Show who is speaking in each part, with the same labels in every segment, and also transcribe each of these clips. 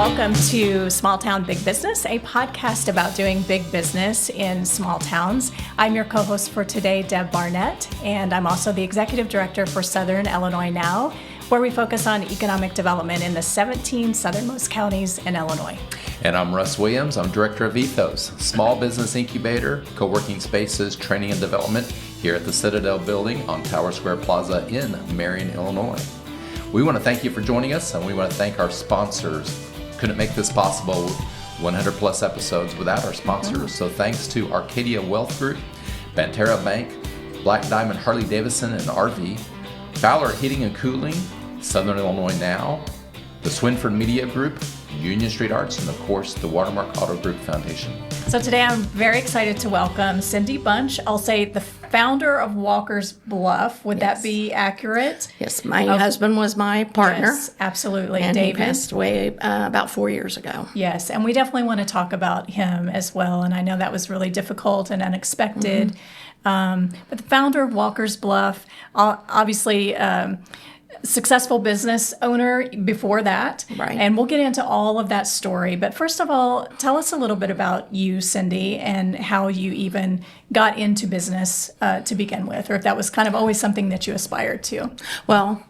Speaker 1: welcome to Small Town Big Business, a podcast about doing big business in small towns. I'm your co-host for today, Deb Barnett, and I'm also the executive director for Southern Illinois Now, where we focus on economic development in the 17 southernmost counties in Illinois.
Speaker 2: And I'm Russ Williams. I'm director of Ethos, small business incubator, co-working spaces, training and development here at the Citadel building on Tower Square Plaza in Marion, Illinois. We want to thank you for joining us, and we want to thank our sponsors. Couldn't make this possible 100 plus episodes without our sponsors. So thanks to Arcadia Wealth Group, Banterra Bank, Black Diamond Harley Davidson and RV, Fowler Heating and Cooling, Southern Illinois Now, the Swinford Media Group, Union Street Arts, and of course the Watermark Auto Group Foundation.
Speaker 1: So today I'm very excited to welcome Cynde Bunch. I'll say the founder of Walker's Bluff. Would that be accurate?
Speaker 3: Yes, my husband was my partner.
Speaker 1: Yes, absolutely.
Speaker 3: And
Speaker 1: David.
Speaker 3: he passed away about 4 years ago.
Speaker 1: Yes, and we definitely want to talk about him as well. And I know that was really difficult and unexpected. But the founder of Walker's Bluff, obviously successful business owner before that.
Speaker 3: Right.
Speaker 1: And we'll get into all of that story. But first of all, tell us a little bit about you, Cynde, and how you even got into business to begin with, or if that was kind of always something that you aspired to.
Speaker 3: Well,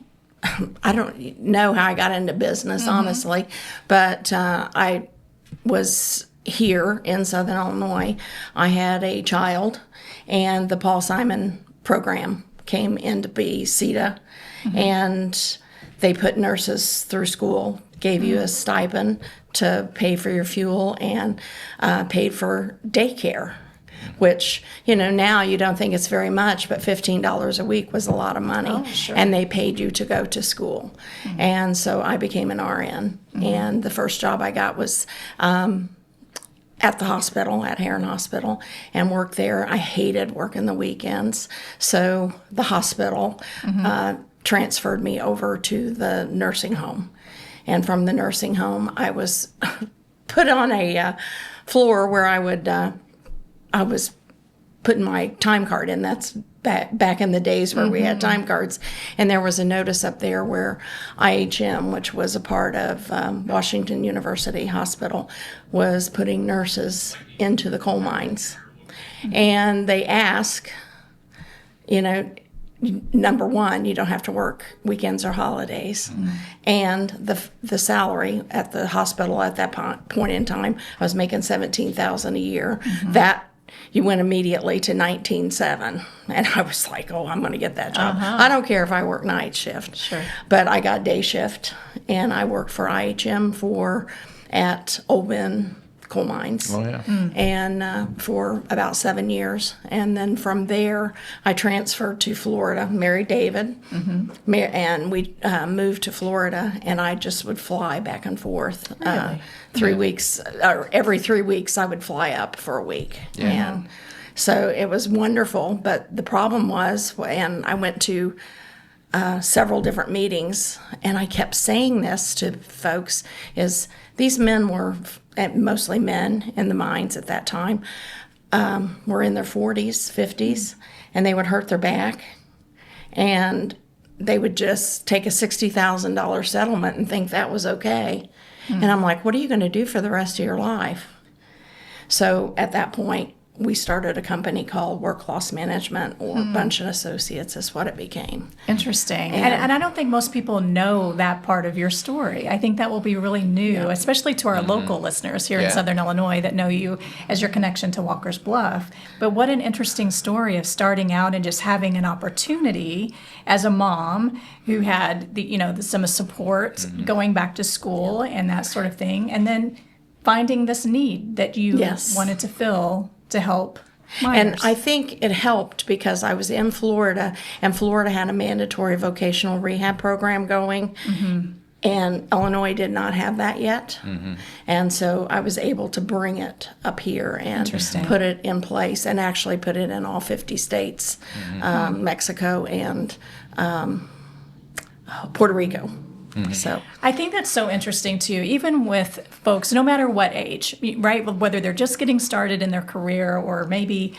Speaker 3: I don't know how I got into business, honestly, but I was here in Southern Illinois. I had a child, and the Paul Simon program came into be CETA, and they put nurses through school, gave you a stipend to pay for your fuel, and paid for daycare, which, you know, now you don't think it's very much, but $15 a week was a lot of money.
Speaker 1: Oh, sure.
Speaker 3: And they paid you to go to school. And so I became an RN, and the first job I got was at the hospital, at Heron Hospital, and worked there. I hated working the weekends, so the hospital transferred me over to the nursing home. And from the nursing home, I was put on a floor where I was putting my time card in. That's back in the days where we had time cards. And there was a notice up there where IHM, which was a part of Washington University Hospital, was putting nurses into the coal mines. And they ask, you know, number one, you don't have to work weekends or holidays. And the salary at the hospital at that point in time, I was making $17,000 a year. That you went immediately to $19,700. And I was like, oh, I'm going to get that job. I don't care if I work night shift.
Speaker 1: Sure.
Speaker 3: But I got day shift, and I worked for IHM at Old Bend Coal Mines.
Speaker 2: Oh, yeah.
Speaker 3: And for about 7 years. And then from there, I transferred to Florida, married David, and we moved to Florida, and I just would fly back and forth.
Speaker 1: Really?
Speaker 3: 3 weeks, or every 3 weeks, I would fly up for a week.
Speaker 2: Yeah.
Speaker 3: And so it was wonderful, but the problem was, and I went to several different meetings, and I kept saying this to folks, is these men were, mostly men in the mines at that time, were in their 40s, 50s, and they would hurt their back, and they would just take a $60,000 settlement and think that was okay. And I'm like, what are you going to do for the rest of your life? So at that point, we started a company called Work Loss Management, or Bunch and Associates is what it became.
Speaker 1: Interesting. And I don't think most people know that part of your story. I think that will be really new, especially to our local listeners here in Southern Illinois that know you as your connection to Walker's Bluff. But what an interesting story of starting out and just having an opportunity as a mom who had some support going back to school and that sort of thing, and then finding this need that you wanted to fill to help miners.
Speaker 3: And I think it helped because I was in Florida, and Florida had a mandatory vocational rehab program going, and Illinois did not have that yet. And so I was able to bring it up here and put it in place, and actually put it in all 50 states, Mexico and Puerto Rico. So
Speaker 1: I think that's so interesting too, even with folks, no matter what age, right? Whether they're just getting started in their career or maybe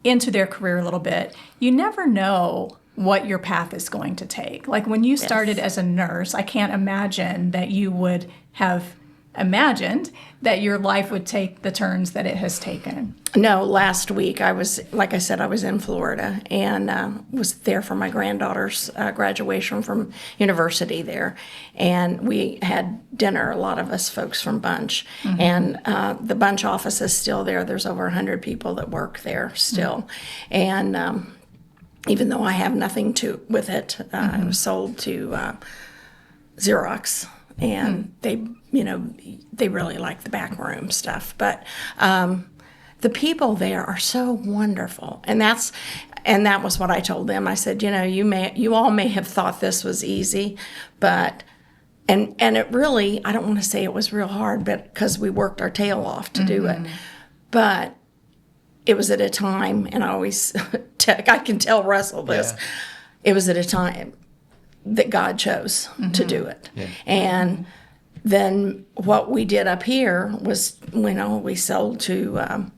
Speaker 1: into their career a little bit, you never know what your path is going to take. Like when you started as a nurse, I can't imagine that you would have imagined that your life would take the turns that it has taken.
Speaker 3: No, last week I was, like I said, I was in Florida and was there for my granddaughter's graduation from university there. And we had dinner, a lot of us folks from Bunch. And the Bunch office is still there. There's over 100 people that work there still. And even though I have nothing with it, it was sold to Xerox. And they really like the back room stuff. But the people there are so wonderful. And that was what I told them. I said, you all may have thought this was easy, but and it really, I don't want to say it was real hard, but because we worked our tail off to do it. But it was at a time, and I always I can tell Russell this. Yeah. It was at a time that God chose to do it. Yeah. And then what we did up here was, we sold to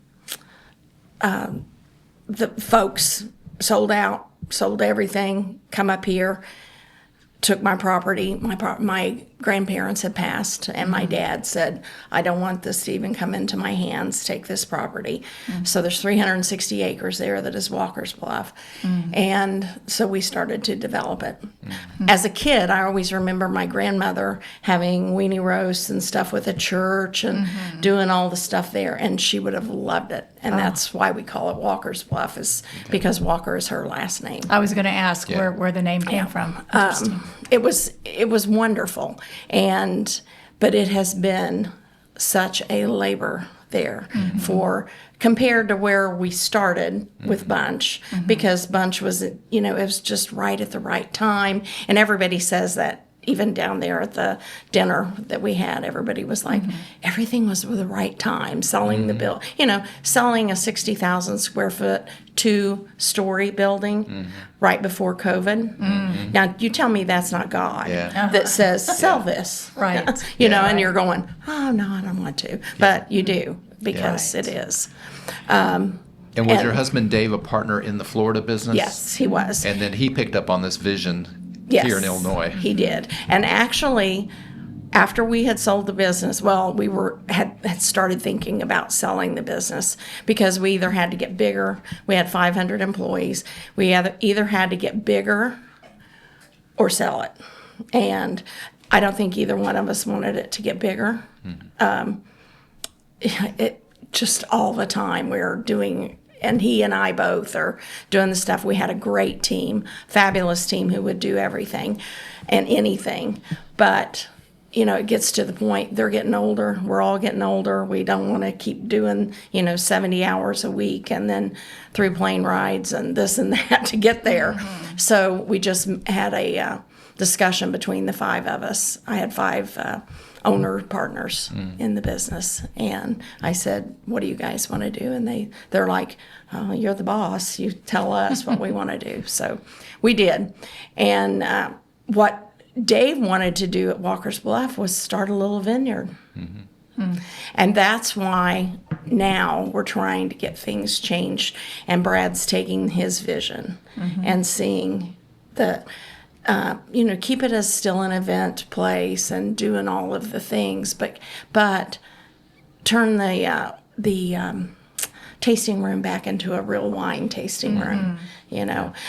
Speaker 3: the folks, sold out, sold everything, come up here, took my property. My grandparents had passed, and my dad said, I don't want this to even come into my hands, take this property. So there's 360 acres there that is Walker's Bluff. And so we started to develop it. As a kid, I always remember my grandmother having weenie roasts and stuff with a church and doing all the stuff there, and she would have loved it. And that's why we call it Walker's Bluff, is because Walker is her last name.
Speaker 1: I was going to ask where the name came from.
Speaker 3: It was wonderful, but it has been such a labor there compared to where we started with Bunch, because Bunch was, it was just right at the right time, and everybody says that. Even down there at the dinner that we had, everybody was like, everything was with the right time. Selling selling a 60,000 square foot 2-story building right before COVID. Now, you tell me that's not God that says, sell this.
Speaker 1: Right.
Speaker 3: And you're going, oh, no, I don't want to. But you do, because it is.
Speaker 2: And was your husband Dave a partner in the Florida business?
Speaker 3: Yes, he was.
Speaker 2: And then he picked up on this vision here in Illinois.
Speaker 3: He did. And actually, after we had sold the business, we had started thinking about selling the business, because we either had to get bigger. We had 500 employees. We either had to get bigger or sell it. And I don't think either one of us wanted it to get bigger. It just all the time we were doing. And he and I both are doing the stuff. We had a great team, fabulous team who would do everything and anything. But, it gets to the point, they're getting older. We're all getting older. We don't want to keep doing, 70 hours a week and then 3 plane rides and this and that to get there. So we just had a discussion between the 5 of us. I had 5 owner partners in the business, and I said, what do you guys want to do? And they're like, oh, you're the boss, you tell us what we want to do. So we did. And what Dave wanted to do at Walker's Bluff was start a little vineyard. And that's why now we're trying to get things changed, and Brad's taking his vision and seeing that keep it as still an event place and doing all of the things, but turn the tasting room back into a real wine tasting room.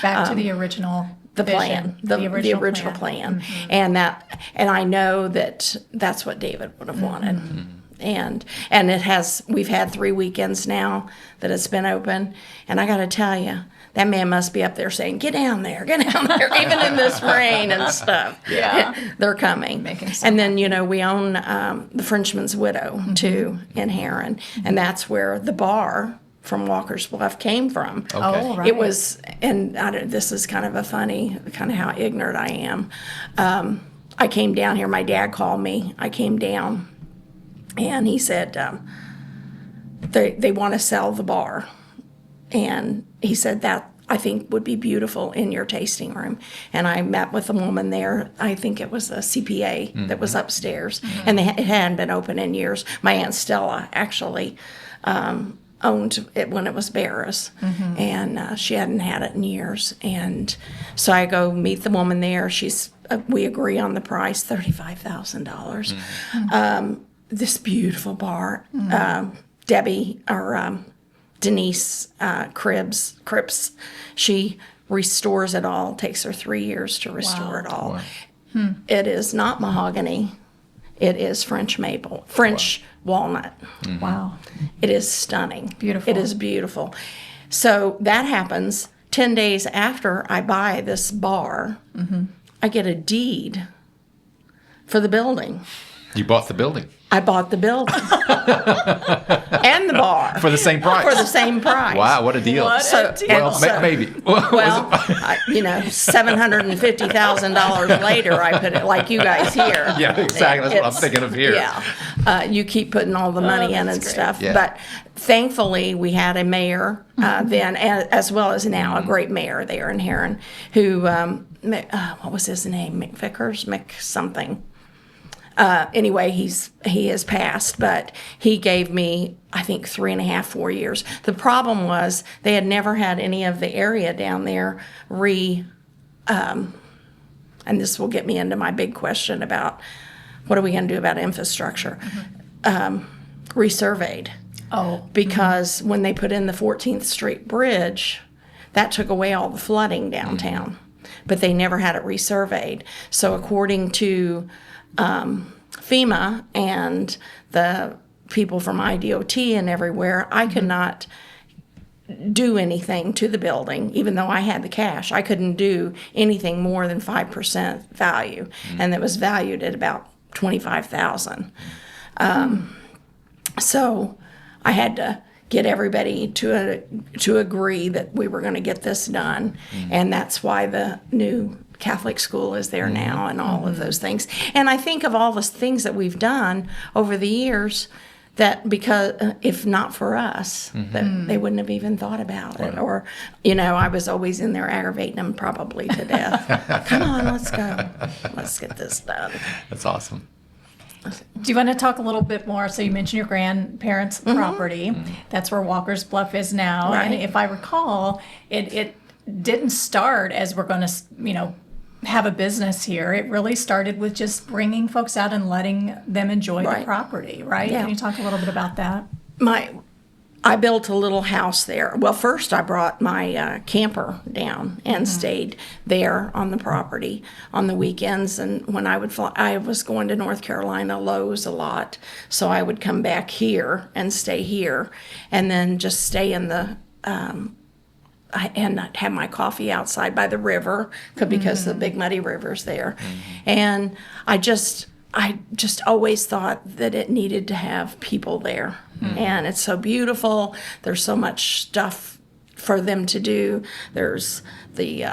Speaker 1: Back to the original.
Speaker 3: The plan, the original plan, and I know that's what David would have wanted. And we've had 3 weekends now that it's been open, and I got to tell you, that man must be up there saying, get down there, even in this rain and stuff. They're coming. And then, we own the Frenchman's Widow, too, in Heron, and that's where the bar from Walker's Bluff came from.
Speaker 2: Okay.
Speaker 1: Oh, right.
Speaker 3: It was, and this is kind of a funny, kind of how ignorant I am. I came down here, my dad called me, I came down, and he said, they want to sell the bar. And he said that I think would be beautiful in your tasting room. And I met with a woman there. I think it was a CPA that was upstairs, and it hadn't been open in years. My Aunt Stella actually owned it when it was Barra's, and she hadn't had it in years. And so I go meet the woman there. We agree on the price, $35,000. this beautiful bar. Debbie, or Denise Cripps, she restores it all. It takes her 3 years to restore it all.
Speaker 2: Wow.
Speaker 3: It is not mahogany. It is French maple, French walnut.
Speaker 1: Wow.
Speaker 3: It is stunning.
Speaker 1: Beautiful.
Speaker 3: It is beautiful. So that happens 10 days after I buy this bar. I get a deed for the building.
Speaker 2: You bought the building
Speaker 3: I bought the building and the bar
Speaker 2: for the same price.
Speaker 3: for the same price.
Speaker 2: Wow, what a deal!
Speaker 1: What a deal.
Speaker 2: Well, maybe.
Speaker 3: Well, $750,000 later, I put it like you guys here.
Speaker 2: Yeah, exactly. That's what I'm thinking of here.
Speaker 3: Yeah, you keep putting all the money in and
Speaker 1: that's great.
Speaker 3: stuff.
Speaker 2: Yeah.
Speaker 3: But thankfully, we had a mayor then, as well as now, a great mayor there in Heron, who what was his name? McVickers, Mick something. Anyway, he has passed, but he gave me, I think, 3.5, 4 years. The problem was they had never had any of the area down there and this will get me into my big question about what are we going to do about infrastructure, resurveyed.
Speaker 1: Oh.
Speaker 3: Because when they put in the 14th Street Bridge, that took away all the flooding downtown, but they never had it resurveyed. So according to FEMA and the people from IDOT and everywhere, I could not do anything to the building, even though I had the cash. I couldn't do anything more than 5% value, and it was valued at about $25,000. So I had to get everybody to agree that we were going to get this done, and that's why the new Catholic school is there now and all of those things. And I think of all the things that we've done over the years that because if not for us, that they wouldn't have even thought about it. Or, I was always in there aggravating them probably to death. Come on, let's go. Let's get this done.
Speaker 2: That's awesome.
Speaker 1: Do you want to talk a little bit more? So you mentioned your grandparents' property. That's where Walker's Bluff is now.
Speaker 3: Right.
Speaker 1: And if I recall, it didn't start as we're going to, have a business here. It really started with just bringing folks out and letting them enjoy the property, right?
Speaker 3: Yeah.
Speaker 1: Can you talk a little bit about that?
Speaker 3: I built a little house there. Well, first I brought my camper down and stayed there on the property on the weekends. And when I would fly, I was going to North Carolina Lowe's a lot, so I would come back here and stay here, and then just stay in the and have my coffee outside by the river because the big muddy river's there. And I just always thought that it needed to have people there. And it's so beautiful. There's so much stuff for them to do. There's the,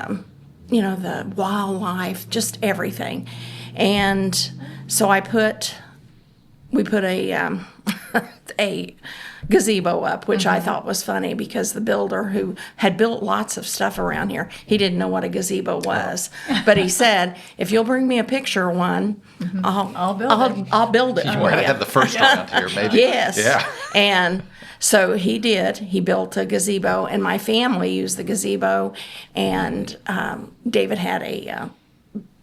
Speaker 3: the wildlife, just everything. And so we put a gazebo up, which I thought was funny because the builder who had built lots of stuff around here, he didn't know what a gazebo was. But he said, if you'll bring me a picture of one, I'll build it.
Speaker 2: You
Speaker 3: for
Speaker 2: might have
Speaker 3: you.
Speaker 2: had the first around here, maybe.
Speaker 3: Yes.
Speaker 2: Yeah.
Speaker 3: And so he did. He built a gazebo, and my family used the gazebo, and David had a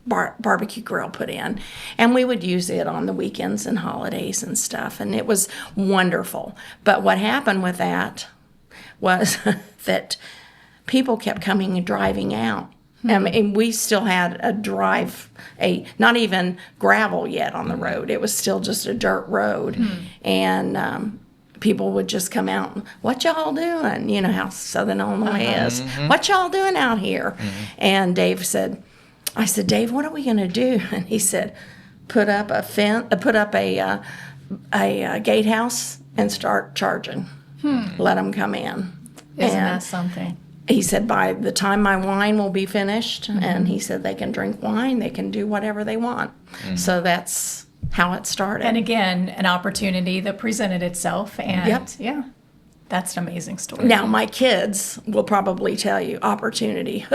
Speaker 3: barbecue grill put in, and we would use it on the weekends and holidays and stuff, and it was wonderful. But what happened with that was that people kept coming and driving out. I mean, we still had not even gravel yet on the road. It was still just a dirt road, and people would just come out and, what y'all doing? You know how Southern Illinois is. What y'all doing out here? And I said, Dave, what are we going to do? And he said, put up a gatehouse and start charging. Let them come in.
Speaker 1: Isn't that something?
Speaker 3: He said, by the time my wine will be finished, and he said they can drink wine, they can do whatever they want. So that's how it started.
Speaker 1: And again, an opportunity that presented itself. And yeah, that's an amazing story.
Speaker 3: Now, my kids will probably tell you, opportunity.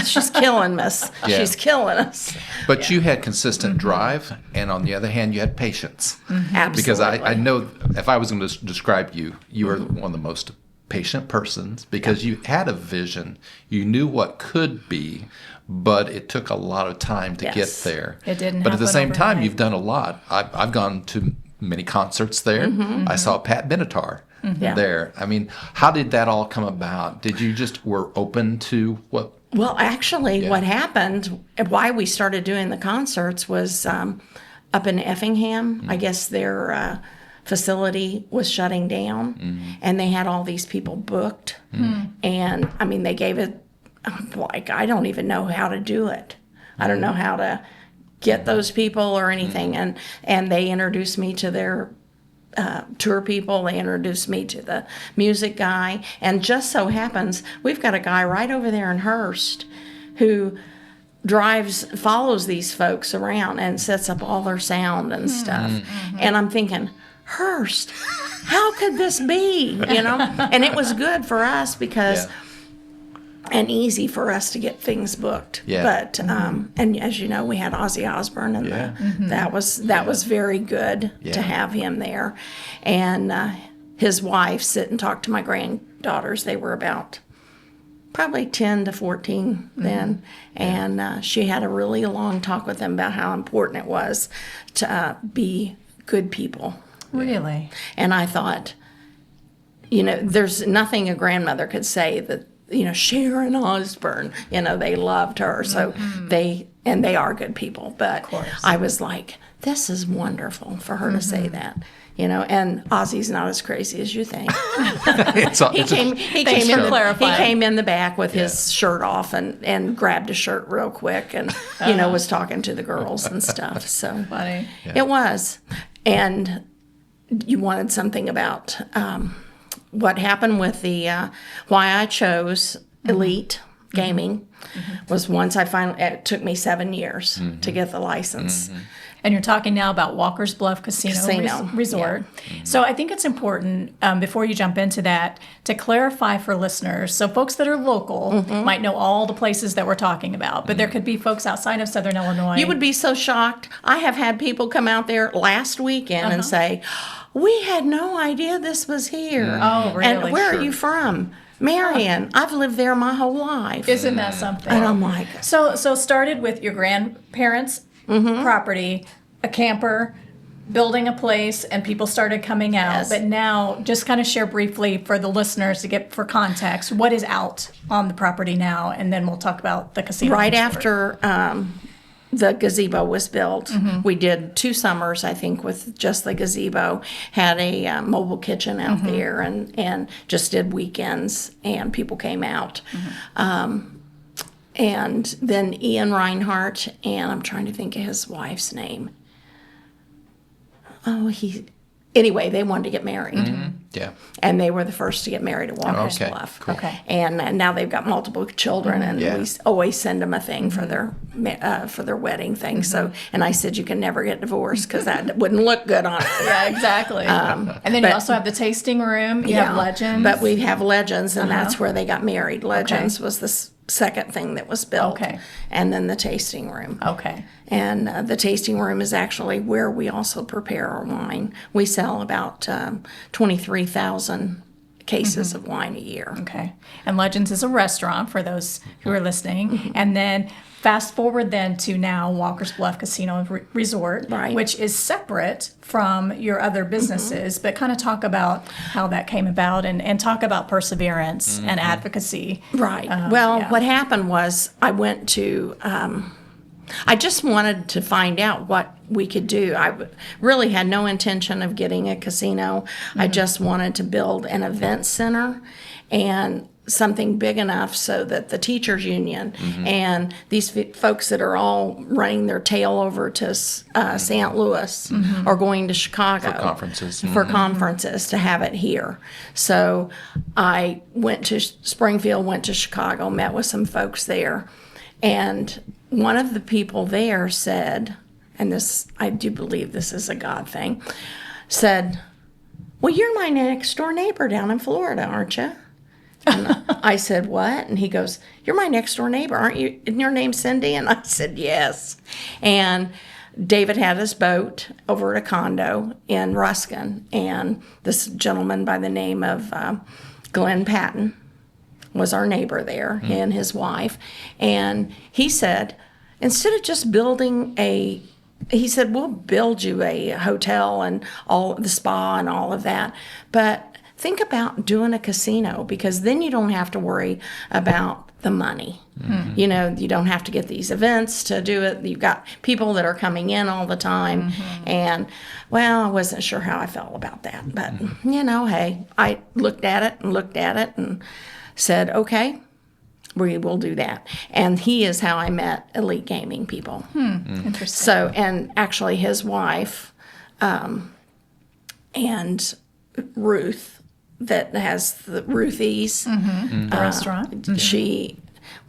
Speaker 3: She's killing us.
Speaker 2: Yeah.
Speaker 3: She's killing us.
Speaker 2: But you had consistent drive, and on the other hand, you had patience.
Speaker 3: Absolutely.
Speaker 2: Because I know if I was going to describe you, you were one of the most patient persons because you had a vision. You knew what could be, but it took a lot of time to get there.
Speaker 1: It didn't
Speaker 2: But at the
Speaker 1: happen
Speaker 2: same time,
Speaker 1: overnight.
Speaker 2: you've done a lot. I've gone to many concerts there. I saw Pat Benatar
Speaker 3: Yeah.
Speaker 2: there. I mean, how did that all come about? Did you just were open to what?
Speaker 3: Well, actually, what happened, why we started doing the concerts was up in Effingham. I guess their facility was shutting down, and they had all these people booked. And, I mean, they gave it, like, I don't even know how to do it. I don't know how to get those people or anything. And they introduced me to their tour people. They introduced me to the music guy. And just so happens, we've got a guy right over there in Hearst who follows these folks around and sets up all their sound and stuff. And I'm thinking, Hearst, how could this be? You know? And it was good for us because, and easy for us to get things booked.
Speaker 2: Yeah.
Speaker 3: But, and as you know, we had Ozzy Osbourne, and that was very good to have him there. And his wife sit and talk to my granddaughters. They were about probably 10 to 14 then. And she had a really long talk with them about how important it was to be good people.
Speaker 1: Really?
Speaker 3: And I thought, you know, there's nothing a grandmother could say that, you know, Sharon Osbourne, you know, they loved her. So they are good people. But I was like, this is wonderful for her to say that. You know, and Ozzy's not as crazy as you think. He came in the back with his shirt off and grabbed his shirt real quick and, you know, was talking to the girls and stuff. So
Speaker 1: Funny.
Speaker 3: It was. And you wanted something about what happened with the, why I chose Elite Gaming was once I finally, it took me 7 years to get the license.
Speaker 1: And you're talking now about Walker's Bluff Casino. Resort. So I think it's important, before you jump into that, to clarify for listeners. So folks that are local might know all the places that we're talking about, but there could be folks outside of Southern Illinois.
Speaker 3: You would be so shocked. I have had people come out there last weekend and say, we had no idea this was here.
Speaker 1: Oh, really?
Speaker 3: And where are you from? Marion. I've lived there my whole life.
Speaker 1: Isn't that something?
Speaker 3: And I'm like,
Speaker 1: So started with your grandparents' property, a camper, building a place, and people started coming out.
Speaker 3: Yes.
Speaker 1: But now, just kind of share briefly for the listeners to get for context, what is out on the property now, and then we'll talk about the casino.
Speaker 3: right
Speaker 1: resort.
Speaker 3: after the gazebo was built, we did 2 summers, I think, with just the gazebo, had a mobile kitchen out there and just did weekends, and people came out. And then Ian Reinhardt, and I'm trying to think of his wife's name. Anyway, they wanted to get married.
Speaker 2: Yeah.
Speaker 3: And they were the first to get married at Walker's
Speaker 2: Okay,
Speaker 3: Bluff.
Speaker 2: cool.
Speaker 1: Okay.
Speaker 3: And now they've got multiple children, and we always send them a thing for their wedding thing. So, and I said, you can never get divorced because that wouldn't look good on it.
Speaker 1: Yeah, exactly. And then you also have the tasting room. You have Legends.
Speaker 3: But we have Legends, and that's where they got married. Legends was the second thing that was built.
Speaker 1: Okay.
Speaker 3: And then the tasting room.
Speaker 1: Okay.
Speaker 3: And the tasting room is actually where we also prepare our wine. We sell about 23,000 cases of wine a year.
Speaker 1: Okay. And Legends is a restaurant for those who are listening. And then fast forward then to now Walker's Bluff Casino and Resort, which is separate from your other businesses, but kind of talk about how that came about and talk about perseverance and advocacy.
Speaker 3: Right. What happened was I went to, I just wanted to find out what we could do. I really had no intention of getting a casino. I just wanted to build an event center and something big enough so that the teachers union and these folks that are all running their tail over to St. Louis are going to Chicago for conferences to have it here. So I went to Springfield, went to Chicago, met with some folks there, and one of the people there said, and this, I do believe this is a God thing, said, well, you're my next door neighbor down in Florida, aren't you? And I said, what? And he goes, you're my next door neighbor, aren't you? Isn't your name Cynde? And I said, yes. And David had his boat over at a condo in Ruskin, and this gentleman by the name of Glenn Patton was our neighbor there, he and his wife. And he said, instead of just building a he said, we'll build you a hotel and all the spa and all of that. But think about doing a casino, because then you don't have to worry about the money. Mm-hmm. You know, you don't have to get these events to do it. You've got people that are coming in all the time. Mm-hmm. And, well, I wasn't sure how I felt about that. But, you know, hey, I looked at it and said, okay, we will do that. And he is how I met Elite Gaming people.
Speaker 1: Interesting.
Speaker 3: So, and actually his wife and Ruth, that has the Ruthie's
Speaker 1: the restaurant.
Speaker 3: She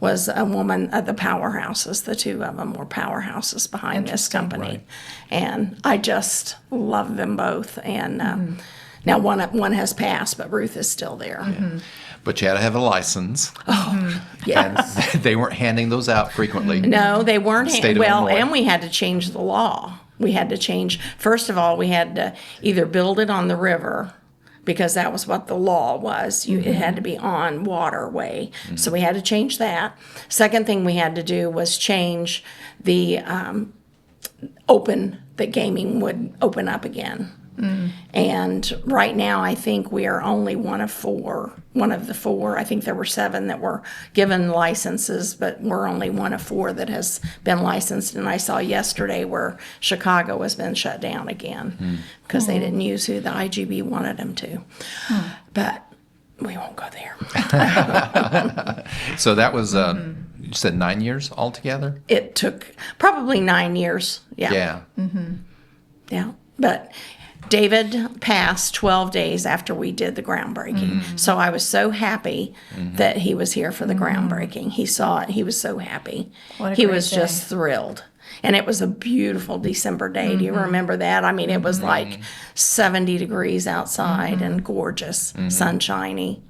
Speaker 3: was a woman of the powerhouses. The two of them were powerhouses behind this company.
Speaker 2: Right.
Speaker 3: And I just love them both. And now one has passed, but Ruth is still there.
Speaker 2: But you had to have a license.
Speaker 3: Yes.
Speaker 2: And they weren't handing those out frequently.
Speaker 3: No, they weren't.
Speaker 2: State of Illinois.
Speaker 3: And we had to change the law. We had to change, first of all, we had to either build it on the river, because that was what the law was. It had to be on waterway. So we had to change that. Second thing we had to do was change the that gaming would open up again. And right now, I think we are only one of the four. I think there were 7 that were given licenses, but we're only one of 4 that has been licensed. And I saw yesterday where Chicago has been shut down again because they didn't use who the IGB wanted them to. But we won't go there.
Speaker 2: So that was, you said 9 years altogether?
Speaker 3: It took probably 9 years. Yeah. Yeah. But David passed 12 days after we did the groundbreaking. So I was so happy that he was here for the groundbreaking. He saw it. He was so happy. He was just thrilled. And it was a beautiful December day. Do you remember that? I mean, it was like 70 degrees outside and gorgeous, sunshiny.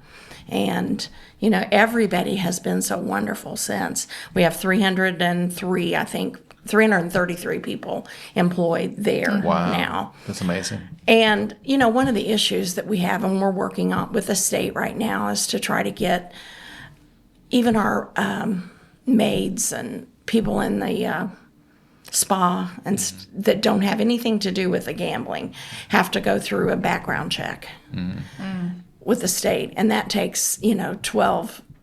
Speaker 3: And, you know, everybody has been so wonderful since. We have 303, I think, 333 people employed there now.
Speaker 2: That's amazing.
Speaker 3: And, you know, one of the issues that we have, and we're working on with the state right now, is to try to get even our maids and people in the spa and that don't have anything to do with the gambling have to go through a background check with the state. And that takes, you know,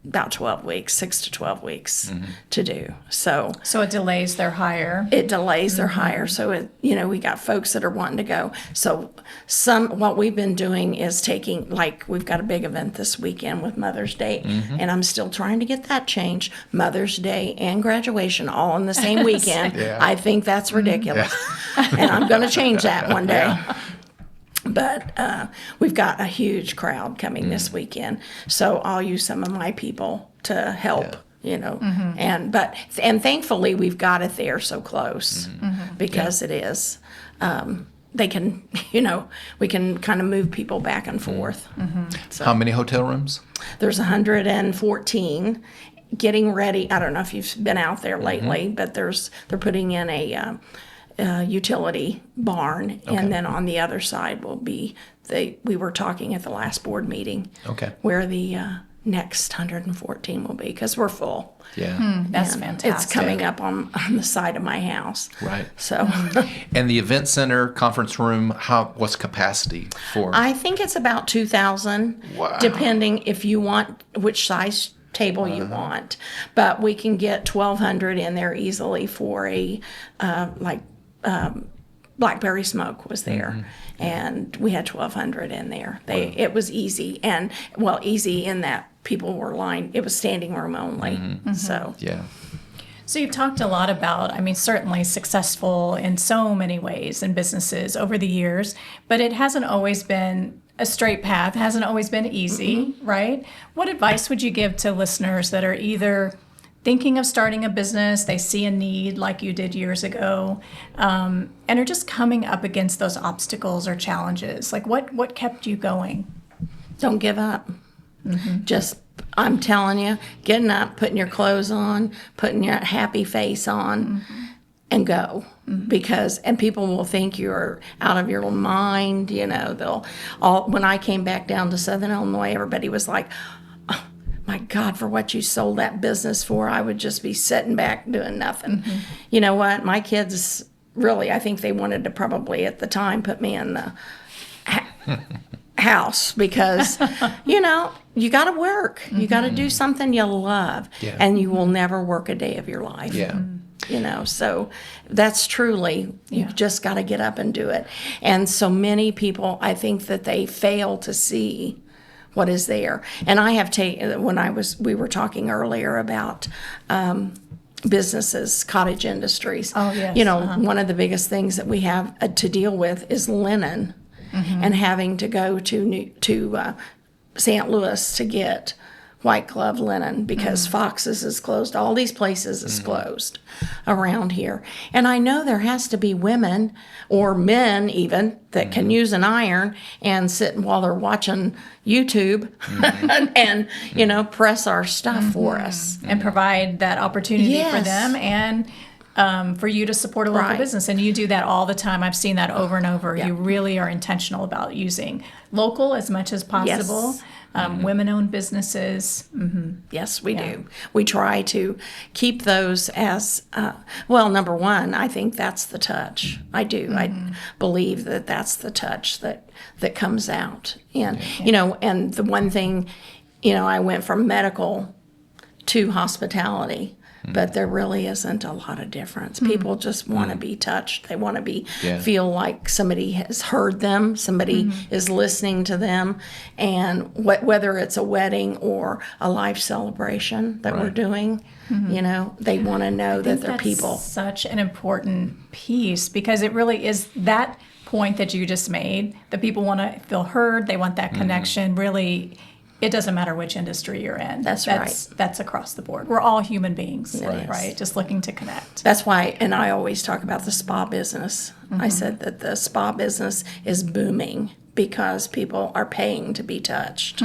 Speaker 3: about 12 weeks, 6 to 12 weeks to do. So
Speaker 1: it delays their hire.
Speaker 3: It delays their hire. So, we got folks that are wanting to go. So what we've been doing is taking, like, we've got a big event this weekend with Mother's Day, and I'm still trying to get that changed. Mother's Day and graduation all in the same weekend. I think that's ridiculous. And I'm going to change that one day. But we've got a huge crowd coming this weekend, so I'll use some of my people to help, and thankfully we've got it there so close because it is. They can, we can kind of move people back and forth. So
Speaker 2: how many hotel rooms?
Speaker 3: There's 114. Getting ready. I don't know if you've been out there lately, but they're putting in a utility barn, and then on the other side will be we were talking at the last board meeting where the next 114 will be, because we're full.
Speaker 1: That's fantastic.
Speaker 3: It's coming up on the side of my house.
Speaker 2: Right.
Speaker 3: So
Speaker 2: and the event center, conference room, what's capacity for?
Speaker 3: I think it's about 2,000.
Speaker 2: Wow.
Speaker 3: Depending if you want which size table you want, but we can get 1,200 in there easily for a Blackberry Smoke was there, and we had 1,200 in there. It was easy, and easy in that people were lined. It was standing room only. So
Speaker 1: So you've talked a lot about, certainly successful in so many ways in businesses over the years, but it hasn't always been a straight path, hasn't always been easy, right? What advice would you give to listeners that are either thinking of starting a business, they see a need like you did years ago, and are just coming up against those obstacles or challenges? Like, what kept you going?
Speaker 3: Don't give up. Just, I'm telling you, getting up, putting your clothes on, putting your happy face on, and go. And people will think you're out of your mind. When I came back down to Southern Illinois, everybody was like, my God, for what you sold that business for, I would just be sitting back doing nothing. You know what? My kids really, I think they wanted to probably at the time put me in the house because, you got to work. You got to do something you love, and you will never work a day of your life.
Speaker 2: Yeah.
Speaker 3: So that's truly, you just got to get up and do it. And so many people, I think that they fail to see what is there. And I have taken, we were talking earlier about businesses, cottage industries.
Speaker 1: Oh, yes.
Speaker 3: One of the biggest things that we have to deal with is linen, and having to go to St. Louis to get white glove linen because Fox's is closed. All these places is closed around here. And I know there has to be women or men even that can use an iron and sit while they're watching YouTube and press our stuff for us.
Speaker 1: And provide that opportunity for
Speaker 3: Yes.
Speaker 1: them and for you to support a local
Speaker 3: Right.
Speaker 1: business. And you do that all the time. I've seen that over and over. You really are intentional about using local as much as possible.
Speaker 3: Yes.
Speaker 1: Women-owned businesses.
Speaker 3: Yes, we do. We try to keep those as, number one, I think that's the touch. I do. I believe that that's the touch that comes out. And, and the one thing, I went from medical to hospitality, but there really isn't a lot of difference. People just want to be touched. They want to feel like somebody has heard them, somebody is listening to them, and whether it's a wedding or a life celebration that we're doing, they want to know that they're people.
Speaker 1: Such an important piece because it really is that point that you just made. The people want to feel heard. They want that connection. Really. It doesn't matter which industry you're in.
Speaker 3: That's right.
Speaker 1: That's across the board. We're all human beings,
Speaker 2: Right.
Speaker 1: right? Just looking to connect.
Speaker 3: That's why, and I always talk about the spa business. I said that the spa business is booming because people are paying to be touched,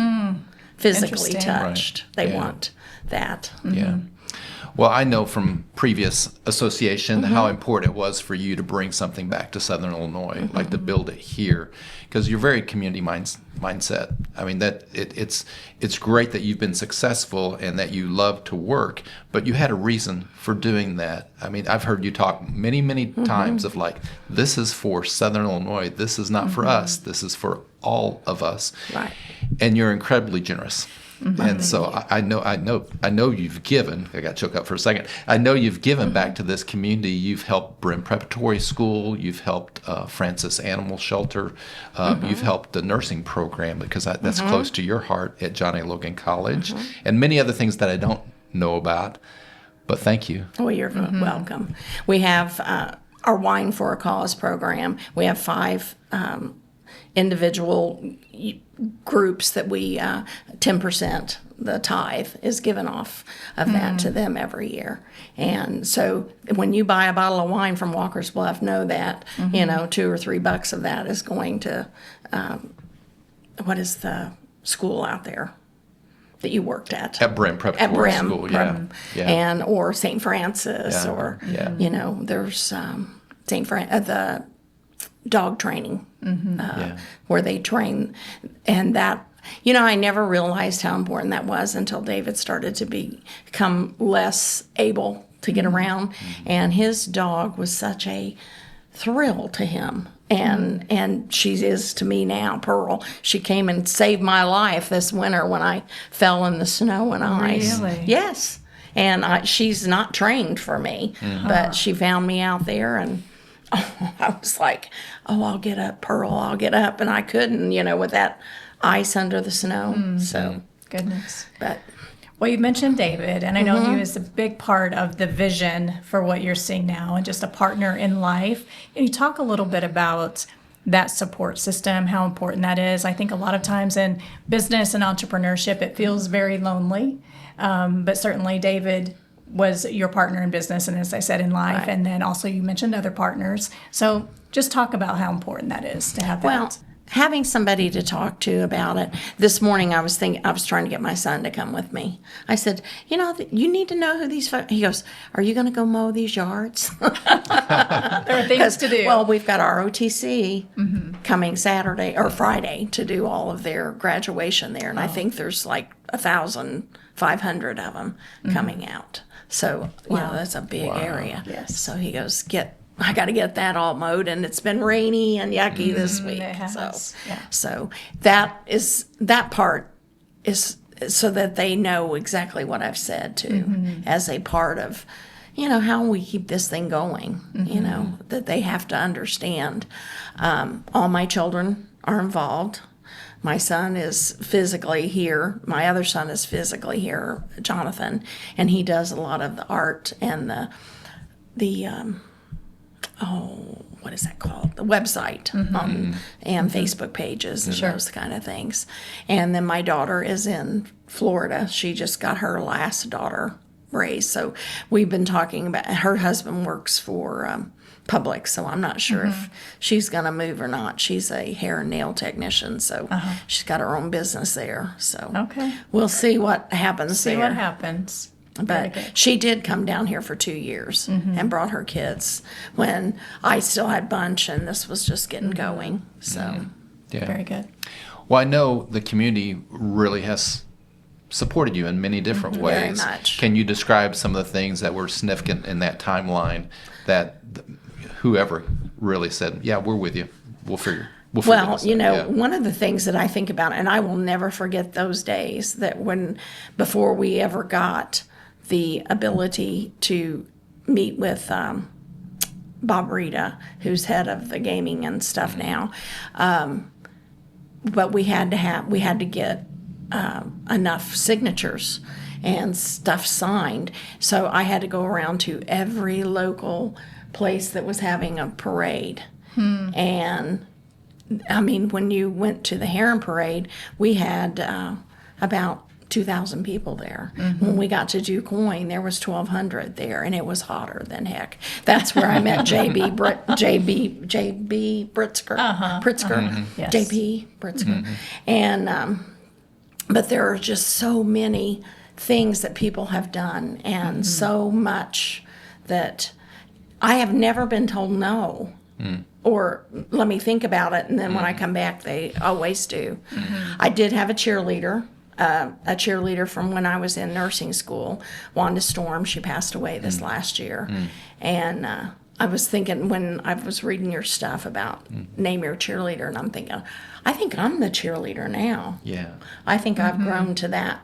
Speaker 3: physically
Speaker 1: Interesting.
Speaker 3: touched.
Speaker 2: Right.
Speaker 3: They
Speaker 2: Yeah.
Speaker 3: want that.
Speaker 2: Yeah. Well, I know from previous association how important it was for you to bring something back to Southern Illinois, like to build it here, because you're very community mindset. I mean, that it's great that you've been successful and that you love to work, but you had a reason for doing that. I mean, I've heard you talk many, many times of like, this is for Southern Illinois. This is not for us. This is for all of us.
Speaker 3: Right.
Speaker 2: And you're incredibly generous. And so I know you've given. I got choked up for a second. I know you've given back to this community. You've helped Brim Preparatory School. You've helped Francis Animal Shelter. You've helped the nursing program because that's close to your heart at John A. Logan College, and many other things that I don't know about. But thank you.
Speaker 3: Oh, you're welcome. We have our Wine for a Cause program. We have 5 individual groups that we 10% the tithe is given off of that to them every year. And so when you buy a bottle of wine from Walker's Bluff, know that $2 or $3 of that is going to what is the school out there that you worked at
Speaker 2: Brim Preparatory
Speaker 3: at Brim,
Speaker 2: School,
Speaker 3: Brim.
Speaker 2: yeah.
Speaker 3: And or St. Francis or there's the dog training where they train, and that I never realized how important that was until David started to become less able to get around, and his dog was such a thrill to him. And she is to me now, Pearl. She came and saved my life this winter when I fell in the snow and ice.
Speaker 1: Really?
Speaker 3: Yes. And she's not trained for me, but she found me out there, and I was like, I'll get up, Pearl, I'll get up. And I couldn't, with that ice under the snow. So,
Speaker 1: Goodness.
Speaker 3: but
Speaker 1: Well, you mentioned David, and I know he was a big part of the vision for what you're seeing now and just a partner in life. Can you talk a little bit about that support system, how important that is? I think a lot of times in business and entrepreneurship, it feels very lonely, but certainly David was your partner in business and, as I said, in life,
Speaker 3: Right.
Speaker 1: and then also you mentioned other partners. So just talk about how important that is to have that.
Speaker 3: Well, having somebody to talk to about it. This morning I was trying to get my son to come with me. I said, you need to know who these folks. He goes, are you going to go mow these yards?
Speaker 1: There are things to do.
Speaker 3: Well, we've got our OTC coming Saturday or Friday to do all of their graduation there. And I think there's like 1,500 of them coming out. So, that's a big area.
Speaker 1: Yes.
Speaker 3: So he goes, get I got to get that all mowed, and it's been rainy and yucky this week.
Speaker 1: It has.
Speaker 3: So that part is so that they know exactly what I've said too, as a part of, how we keep this thing going. That they have to understand. All my children are involved. My son is physically here. My other son is physically here, Jonathan, and he does a lot of the art and the what is that called? The website and Facebook pages and those kind of things. And then my daughter is in Florida. She just got her last daughter raised. So we've been talking about, her husband works for Publix, so I'm not sure if she's going to move or not. She's a hair and nail technician, so she's got her own business there. So we'll see what happens there.
Speaker 1: See what happens.
Speaker 3: But she did come down here for 2 years and brought her kids when I still had Bunch and this was just getting going. So
Speaker 1: Very good.
Speaker 2: Well, I know the community really has supported you in many different ways.
Speaker 3: Very much.
Speaker 2: Can you describe some of the things that were significant in that timeline that whoever really said, "Yeah, we're with you. We'll figure."
Speaker 3: Well, one of the things that I think about, and I will never forget those days, that before we ever got the ability to meet with Bob Rita, who's head of the gaming and stuff now, but we had to get enough signatures and stuff signed. So I had to go around to every local place that was having a parade. And I mean, when you went to the Heron Parade, we had about 2,000 people there. When we got to DuQuoin, there was 1,200 there, and it was hotter than heck. That's where I met JB Pritzker,
Speaker 1: Yes.
Speaker 3: JP Pritzker, and but there are just so many things that people have done, and so much that I have never been told no. Or let me think about it, and then when I come back, they always do. I did have a cheerleader from when I was in nursing school, Wanda Storm. She passed away this last year. And I was thinking when I was reading your stuff about name your cheerleader, and I'm thinking, I think I'm the cheerleader now.
Speaker 2: Yeah.
Speaker 3: I think I've grown to that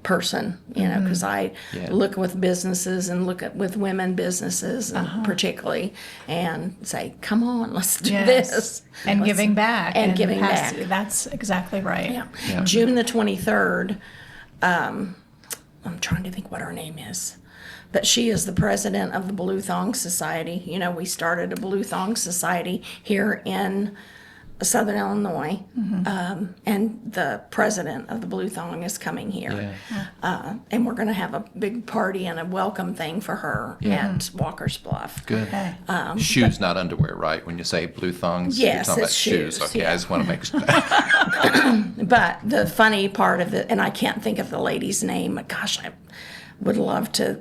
Speaker 3: person, because I look with businesses and with women businesses particularly, and say, come on, let's do this.
Speaker 1: And giving back.
Speaker 3: And giving back.
Speaker 1: That's exactly right.
Speaker 3: Yeah. June the 23rd, I'm trying to think what her name is. But she is the president of the Blue Thong Society. We started a Blue Thong Society here in Southern Illinois, and the president of the Blue Thong is coming here. And we're going to have a big party and a welcome thing for her at Walker's Bluff.
Speaker 2: Good. Shoes, not underwear, right? When you say blue thongs,
Speaker 3: yes,
Speaker 2: you're talking
Speaker 3: it's
Speaker 2: about shoes. Okay,
Speaker 3: yeah.
Speaker 2: I just want to make sure.
Speaker 3: But the funny part of it, and I can't think of the lady's name. Gosh, I would love to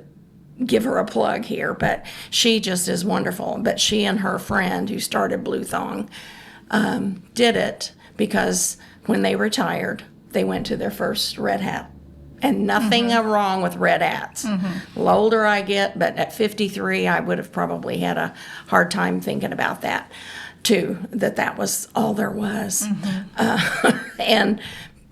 Speaker 3: give her a plug here, but she just is wonderful. But she and her friend who started Blue Thong did it because when they retired, they went to their first red hat. And nothing wrong with red hats. The older I get, but at 53, I would have probably had a hard time thinking about that, too, that was all there was. And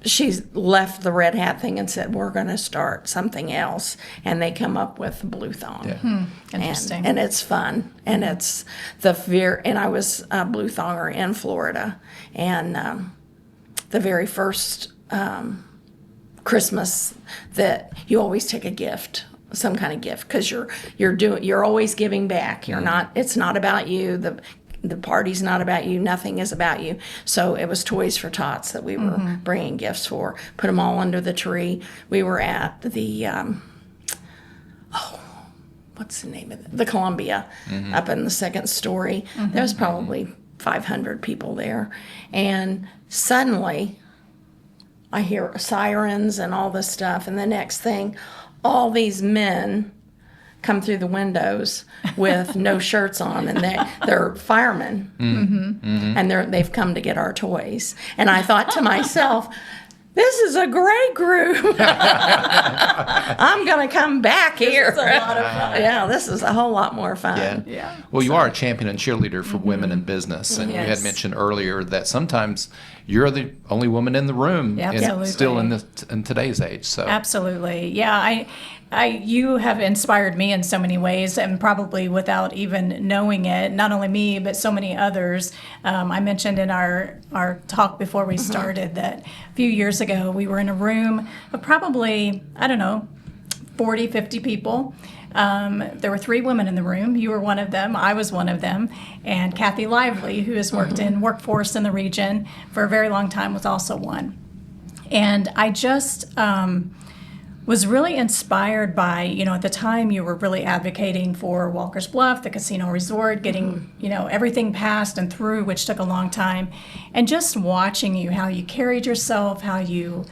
Speaker 3: she left the red hat thing and said, we're going to start something else. And they come up with the Blue Thong.
Speaker 1: Interesting.
Speaker 3: And it's fun. And it's and I was a Blue Thonger in Florida. And the very first Christmas that you always take a gift, some kind of gift, because you're always giving back. It's not about you. The party's not about you. Nothing is about you. So it was Toys for Tots that we were bringing gifts for. Put them all under the tree. We were at the, what's the name of it? The Columbia, up in the second story. There was probably 500 people there. And suddenly, I hear sirens and all this stuff. And the next thing, all these men come through the windows with no shirts on, and they're firemen, and they've come to get our toys. And I thought to myself, this is a great group. I'm going to come back here.
Speaker 1: This is a lot of fun.
Speaker 3: Yeah, this is a whole lot more fun.
Speaker 1: Yeah.
Speaker 2: Well, you are a champion and cheerleader for women in business, and you had
Speaker 1: Yes.
Speaker 2: mentioned earlier that sometimes you're the only woman in the room,
Speaker 1: Yeah,
Speaker 2: and
Speaker 1: absolutely.
Speaker 2: still in today's age. So
Speaker 1: Absolutely. Yeah, you have inspired me in so many ways, and probably without even knowing it, not only me, but so many others. I mentioned in our talk before we started that a few years ago, we were in a room of probably, 40, 50 people. There were 3 women in the room. You were one of them. I was one of them. And Kathy Lively, who has worked in workforce in the region for a very long time, was also one. And I just was really inspired by, at the time you were really advocating for Walker's Bluff, the casino resort, getting, everything passed and through, which took a long time. And just watching you, how you carried yourself, how you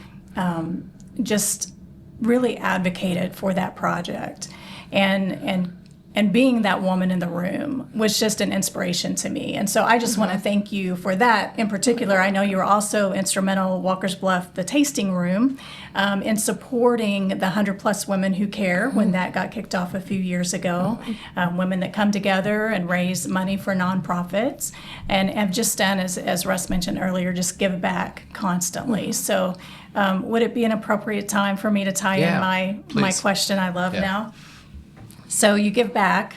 Speaker 1: just really advocated for that project. And being that woman in the room was just an inspiration to me. And so I just want to thank you for that in particular. I know you were also instrumental, Walker's Bluff, the tasting room, in supporting the 100+ women who care when that got kicked off a few years ago. Women that come together and raise money for nonprofits and have just done, as Russ mentioned earlier, just give back constantly. So would it be an appropriate time for me to tie in my
Speaker 2: please.
Speaker 1: question I love now? So you give back.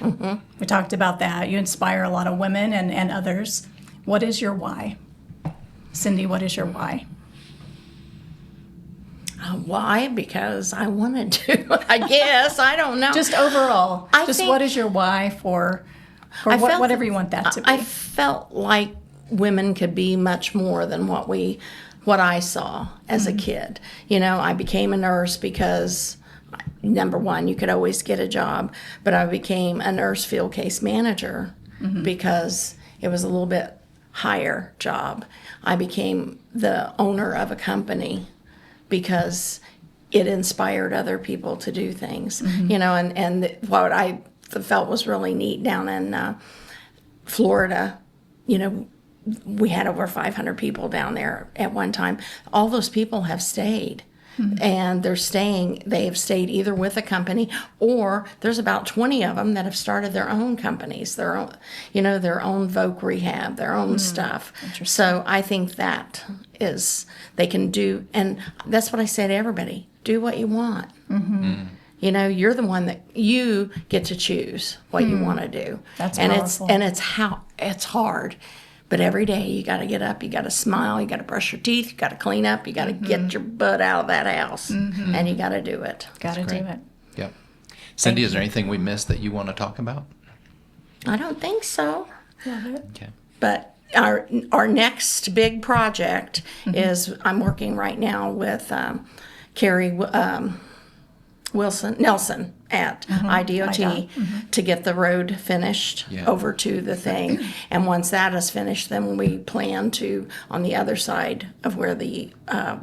Speaker 1: We talked about that. You inspire a lot of women and others. What is your why? Cynde, what is your why?
Speaker 3: Why? Because I wanted to, I guess. I don't know.
Speaker 1: Just overall.
Speaker 3: I
Speaker 1: just
Speaker 3: think-
Speaker 1: what is your why for
Speaker 3: I felt
Speaker 1: whatever you want that to be?
Speaker 3: I felt like women could be much more than what I saw as a kid. I became a nurse because, number one, you could always get a job, but I became a nurse field case manager because it was a little bit higher job. I became the owner of a company because it inspired other people to do things, and what I felt was really neat down in Florida, we had over 500 people down there at one time. All those people have stayed. And they have stayed either with a company, or there's about 20 of them that have started their own companies, their own Voc rehab, their own stuff. So I think that is, they can do, and that's what I say to everybody, do what you want. You're the one that you get to choose what you want to do.
Speaker 1: That's
Speaker 3: and
Speaker 1: powerful.
Speaker 3: it's hard. But every day you got to get up, you got to smile, you got to brush your teeth, you got to clean up, you got to get your butt out of that house, and you got to do it.
Speaker 1: Got to do
Speaker 2: great.
Speaker 1: it.
Speaker 2: Yep. Cynde, is there anything we missed that you want to talk about?
Speaker 3: I don't think so.
Speaker 1: Love it.
Speaker 2: Okay.
Speaker 3: But our next big project is, I'm working right now with Carrie Nelson at IDOT to get the road finished over to the thing. And once that is finished, then we plan to, on the other side of where the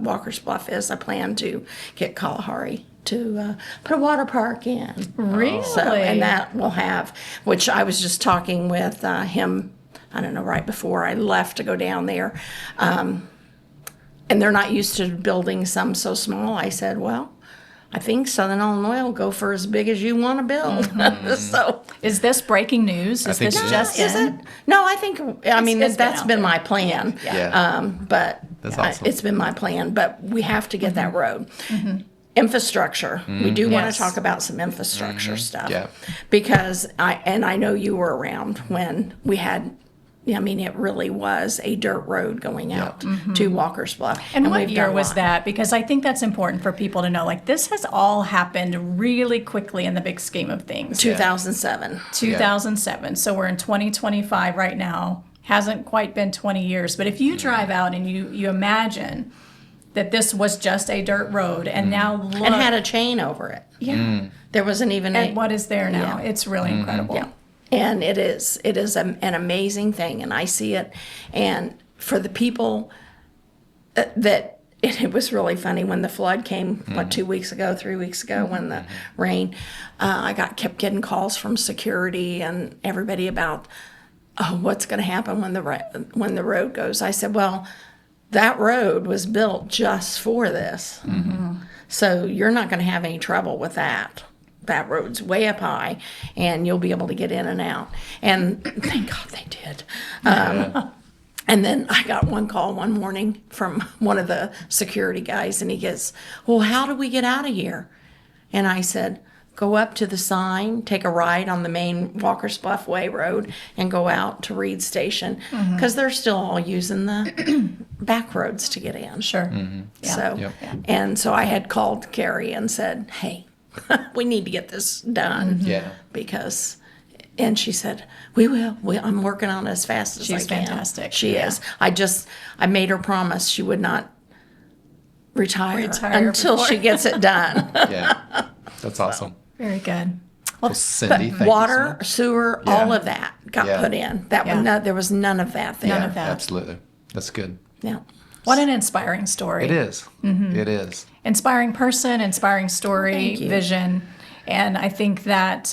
Speaker 3: Walker's Bluff is, I plan to get Kalahari to put a water park in.
Speaker 1: Really?
Speaker 3: So, and that will have, which I was just talking with him, I don't know, right before I left to go down there. And they're not used to building some so small. I said, well, I think Southern Illinois will go for as big as you want to build. So,
Speaker 1: Is this breaking news? Is
Speaker 2: think
Speaker 1: this
Speaker 2: it is.
Speaker 1: just
Speaker 3: is
Speaker 1: in?
Speaker 3: it? No, I mean,
Speaker 1: it's been
Speaker 3: that's
Speaker 1: out
Speaker 3: been
Speaker 1: there.
Speaker 3: my plan.
Speaker 2: Yeah.
Speaker 3: But
Speaker 2: That's awesome.
Speaker 3: it's been my plan. But we have to get that road. Infrastructure. We do want
Speaker 1: Yes.
Speaker 3: to talk about some infrastructure stuff.
Speaker 2: Yeah.
Speaker 3: Because I know you were around when we had, it really was a dirt road going out to Walker's Bluff.
Speaker 1: And what
Speaker 3: we've
Speaker 1: year
Speaker 3: done a
Speaker 1: was
Speaker 3: lot.
Speaker 1: that? Because I think that's important for people to know. Like, this has all happened really quickly in the big scheme of things.
Speaker 3: 2007.
Speaker 1: 2007. So we're in 2025 right now. Hasn't quite been 20 years. But if you drive out and you imagine that this was just a dirt road and now look.
Speaker 3: And had a chain over it.
Speaker 1: Yeah.
Speaker 3: There wasn't even
Speaker 1: And what is there now? It's really incredible.
Speaker 3: Yeah. And it is an amazing thing, and I see it. And for the people that it was really funny when the flood came, 3 weeks ago, when the rain, I kept getting calls from security and everybody about, what's going to happen when the road goes. I said, well, that road was built just for this. So you're not going to have any trouble with that. That road's way up high, and you'll be able to get in and out. And thank God they did. And then I got one call one morning from one of the security guys, and he goes, well, how do we get out of here? And I said, go up to the sign, take a ride on the main Walker's Bluff Way road, and go out to Reed Station, because they're still all using the back roads to get in.
Speaker 1: Sure. Yeah.
Speaker 3: So, and so I had called Carrie and said, hey, we need to get this done.
Speaker 2: Yeah.
Speaker 3: Because, and she said, we will. I'm working on it as fast as I can.
Speaker 1: She's fantastic.
Speaker 3: She is. I made her promise she would not retire until she gets it done.
Speaker 2: Yeah. That's awesome.
Speaker 1: Very good.
Speaker 2: Well, Cynde, thank you so
Speaker 3: Water,
Speaker 2: much.
Speaker 3: sewer, all of that got put in. There was none of that there.
Speaker 1: None of that.
Speaker 2: Absolutely. That's good.
Speaker 3: Yeah.
Speaker 1: What an inspiring story.
Speaker 2: It is. It is.
Speaker 1: Inspiring person, inspiring story,
Speaker 3: Thank you.
Speaker 1: vision. And I think that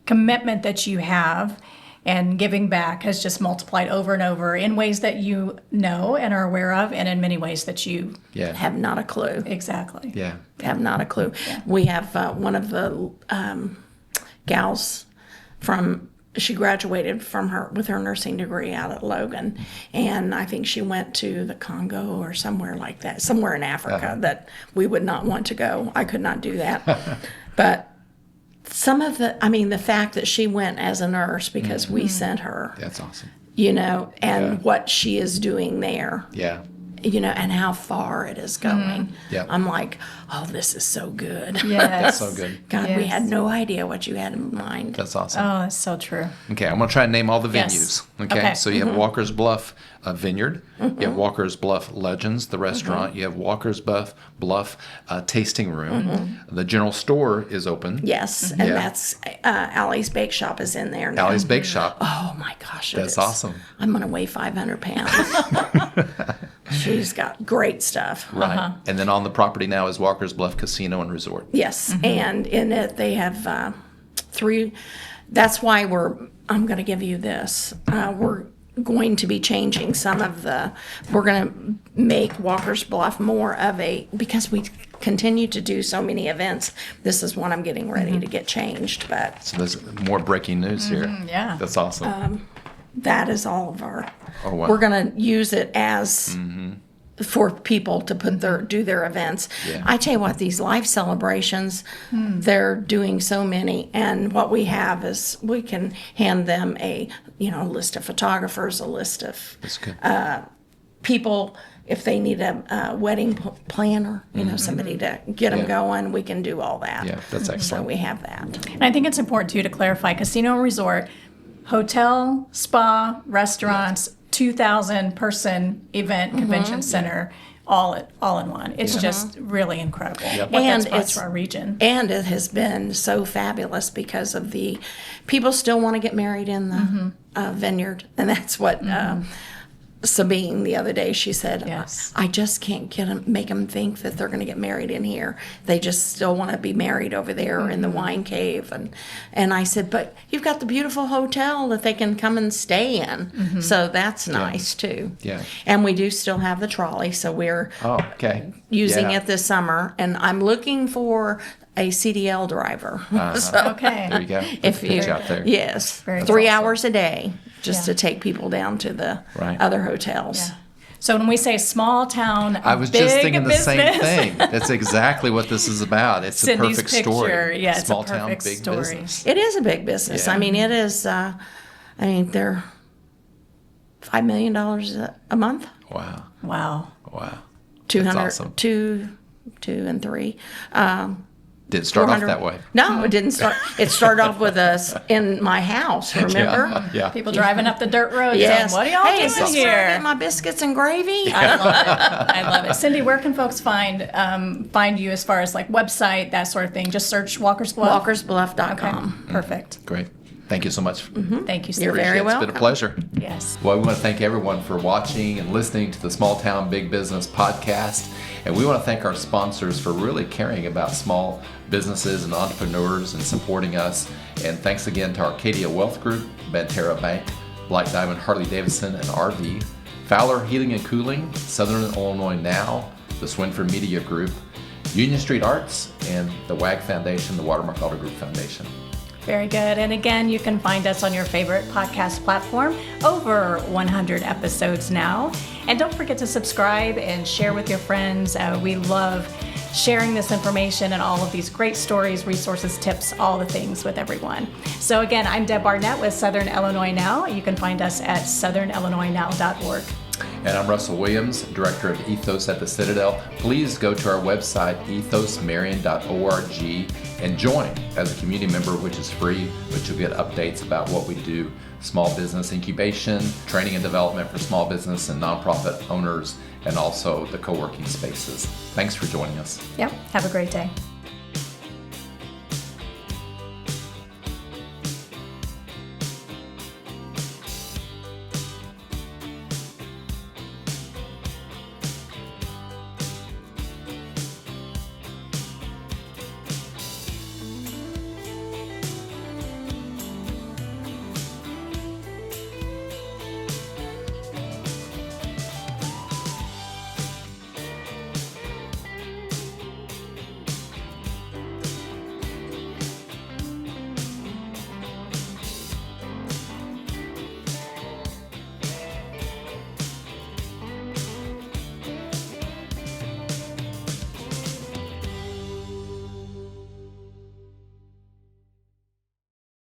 Speaker 1: commitment that you have and giving back has just multiplied over and over in ways that you know and are aware of, and in many ways that you
Speaker 3: Have not a clue.
Speaker 1: exactly.
Speaker 2: Yeah.
Speaker 3: Have not a clue. We have one of the gals she graduated with her nursing degree out at Logan, and I think she went to the Congo or somewhere like that, somewhere in Africa that we would not want to go. I could not do that. But the fact that she went as a nurse because we sent her,
Speaker 2: That's awesome.
Speaker 3: and what she is doing there.
Speaker 2: Yeah.
Speaker 3: And how far it is going.
Speaker 2: Yeah.
Speaker 3: I'm like, oh, this is so good.
Speaker 1: Yes.
Speaker 2: That's so good.
Speaker 3: God, we
Speaker 1: Yes.
Speaker 3: had no idea what you had in mind.
Speaker 2: That's awesome.
Speaker 1: Oh, that's so true.
Speaker 2: Okay, I'm going to try and name all the
Speaker 1: Yes.
Speaker 2: venues. Okay,
Speaker 1: Okay.
Speaker 2: so you have Walker's Bluff Vineyard, you have Walker's Bluff Legends, the restaurant, you have Walker's Bluff Tasting Room. The general store is open.
Speaker 3: Yes, and that's Allie's Bake Shop is in there now.
Speaker 2: Allie's Bake Shop.
Speaker 3: Oh my gosh, it
Speaker 2: That's
Speaker 3: is.
Speaker 2: awesome.
Speaker 3: I'm gonna weigh 500 pounds. She's got great stuff.
Speaker 2: Right. And then on the property now is Walker's Bluff Casino and Resort.
Speaker 3: Yes, and in it they have 3. That's why I'm going to give you this. We're going to be changing we're going to make Walker's Bluff more of because we continue to do so many events. This is one I'm getting ready to get changed, but
Speaker 2: So there's more breaking news here.
Speaker 1: yeah.
Speaker 2: That's awesome.
Speaker 3: that is all of our.
Speaker 2: Oh, wow.
Speaker 3: We're going to use it as for people to do their events.
Speaker 2: Yeah.
Speaker 3: I tell you what, these life celebrations, they're doing so many, and what we have is we can hand them a list of photographers, a list of
Speaker 2: That's good.
Speaker 3: people. If they need a wedding planner, somebody to get them going, we can do all that.
Speaker 2: Yeah, that's
Speaker 3: So
Speaker 2: excellent.
Speaker 3: we have that.
Speaker 1: And I think it's important too to clarify casino and resort, hotel, spa, restaurants, 2,000 person event, convention center, all in one. It's just really incredible what that
Speaker 3: And
Speaker 1: spots
Speaker 3: it's
Speaker 1: for our region.
Speaker 3: And it has been so fabulous because of the people still want to get married in the vineyard, and that's what Sabine the other day, she said,
Speaker 1: Yes.
Speaker 3: I just can't make them think that they're going to get married in here. They just still want to be married over there in the wine cave. And I said, but you've got the beautiful hotel that they can come and stay in. So that's nice too.
Speaker 2: Yeah.
Speaker 3: And we do still have the trolley, so we're
Speaker 2: Oh, okay.
Speaker 3: using
Speaker 2: Yeah.
Speaker 3: it this summer. And I'm looking for a CDL driver. So
Speaker 1: Okay.
Speaker 2: There you go.
Speaker 3: if
Speaker 2: Get
Speaker 3: you
Speaker 2: you out there.
Speaker 3: yes,
Speaker 1: Very
Speaker 3: 3
Speaker 1: awesome.
Speaker 3: hours a day just
Speaker 1: Yeah.
Speaker 3: to take people down to the
Speaker 2: Right.
Speaker 3: other hotels.
Speaker 1: Yeah. So when we say small town,
Speaker 2: I was
Speaker 1: big
Speaker 2: just thinking the same
Speaker 1: business.
Speaker 2: thing. That's exact what this is about. It's a
Speaker 1: Cindy's
Speaker 2: perfect
Speaker 1: picture.
Speaker 2: story.
Speaker 1: Yeah, it's a
Speaker 2: Small town,
Speaker 1: perfect
Speaker 2: big
Speaker 1: story.
Speaker 2: business.
Speaker 3: It is a big business.
Speaker 2: Yeah.
Speaker 3: I mean, it is. They're $5 million a month.
Speaker 2: Wow.
Speaker 1: Wow.
Speaker 2: Wow.
Speaker 3: 200,
Speaker 2: That's awesome.
Speaker 3: 2 and 3.
Speaker 2: Did it start off
Speaker 3: 400
Speaker 2: that way?
Speaker 3: No, it didn't start. It started off with us in my house. Remember?
Speaker 2: Yeah.
Speaker 1: People driving up the dirt road
Speaker 3: Yes.
Speaker 1: saying, what are y'all
Speaker 3: Hey, is
Speaker 1: doing
Speaker 3: this where I
Speaker 1: here?
Speaker 3: get my biscuits and gravy?
Speaker 1: I love it. I love it. Cindy, where can folks find you as far as like website, that sort of thing? Just search Walker's Bluff.
Speaker 3: WalkersBluff.com.
Speaker 1: Okay. Perfect.
Speaker 2: Great. Thank you so much.
Speaker 1: Thank you, Cindy.
Speaker 3: You're very
Speaker 2: It's been a
Speaker 3: welcome.
Speaker 2: pleasure.
Speaker 1: Yes.
Speaker 2: Well, we want to thank everyone for watching and listening to the Small Town Big Business podcast. And we want to thank our sponsors for really caring about small businesses and entrepreneurs and supporting us. And thanks again to Arcadia Wealth Group, Banterra Bank, Black Diamond Harley Davidson, and RV Fowler Heating and Cooling, Southern Illinois Now, the Swinford Media Group, Union Street Arts, and the WAG Foundation, the Watermark Auto Group Foundation.
Speaker 1: Very good. And again, you can find us on your favorite podcast platform. Over 100 episodes now. And don't forget to subscribe and share with your friends. We love sharing this information and all of these great stories, resources, tips, all the things with everyone. So again, I'm Deb Barnett with Southern Illinois Now. You can find us at southernillinoisnow.org.
Speaker 2: And I'm Russell Williams, Director of Ethos at the Citadel. Please go to our website, ethosmarion.org, and join as a community member, which is free, but you'll get updates about what we do, small business incubation, training and development for small business and nonprofit owners, and also the co-working spaces. Thanks for joining us.
Speaker 1: Yep. Have a great day.